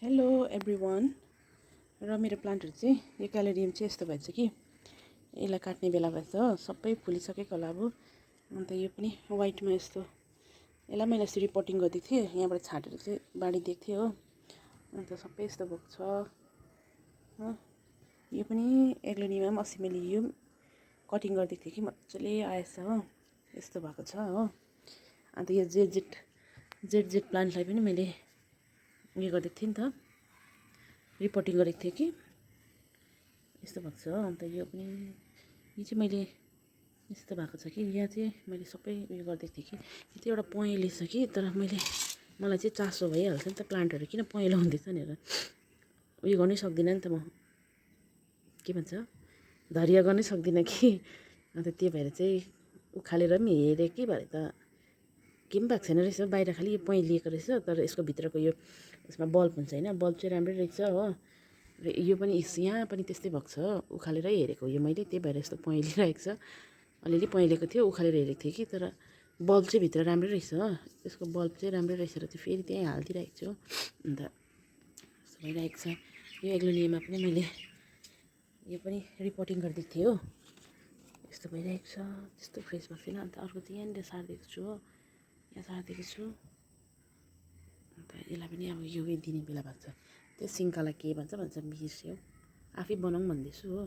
Hello everyone. र मेरो प्लान्टहरू चाहिँ यो क्यालेरियम चाहिँ यस्तो भएछ कि यसलाई काट्ने बेला भएछ हो, सबै फुलिसकेको होला अब। अन्त यो पनि वाइटमा यस्तो, यसलाई मैले यसरी रिपोर्टिङ गरिदिएको थिएँ, यहाँबाट छाटेर चाहिँ बाँडिदिएको थिएँ हो। अन्त सबै यस्तो भएको छ हो। यो पनि एग्लोनिमा पनि अस्ति मैले यो कटिङ गरिदिएको थिएँ कि मजाले आएछ हो, यस्तो भएको छ हो। अन्त यो जेड प्लान्टलाई पनि मैले उयो गरिदिएको थिएँ नि त, रिपोर्टिङ गरेको थिएँ कि यस्तो भएको छ हो। अन्त यो पनि, यो चाहिँ मैले यस्तो भएको छ कि यहाँ चाहिँ मैले सबै उयो गरिदिएको थिएँ कि यो चाहिँ एउटा पहेँली छ कि, तर मलाई चाहिँ चासो भइहाल्छ नि त, प्लान्टहरू किन पहेँलो हुँदैछ भनेर उयो गर्नै सक्दिनँ नि त म, के भन्छ धैर्य गर्नै सक्दिनँ कि। अन्त त्यो भएर चाहिँ उखालेर पनि हेरेँ कि भरे त के पनि भएको छैन रहेछ, बाहिर खालि यो पहेँलिएको रहेछ, तर यसको भित्रको यो यसमा बल्ब हुन्छ होइन, बल्ब चाहिँ राम्रै रहेछ हो। र यो पनि यहाँ पनि त्यस्तै भएको छ, उखालेरै हेरेको यो मैले, त्यही भएर यस्तो पहेँलिरहेको छ। अलिअलि पहेँलेको थियो, उखालेर हेरेको थिएँ कि, तर बल्ब चाहिँ भित्र राम्रै रहेछ हो, यसको बल्ब चाहिँ राम्रै रहेछ र चाहिँ फेरि त्यहीँ हालिदिइरहेको छु। अन्त यस्तो भइरहेको छ। यो एग्लोनियामा पनि मैले यो पनि रिपोर्टिङ गरिदिएको थिएँ हो, यस्तो भइरहेको छ, त्यस्तो फ्रेस भएको छैन। अन्त अर्को चाहिँ यहाँनिर सारिदिएको छु हो, यहाँ सारिदिएको छु। अन्त यसलाई पनि अब यो दिने बेला भएको छ। त्यो सिन्कालाई के भन्छ बिर्स्यो, आफै बनाऊँ भन्दैछु हो।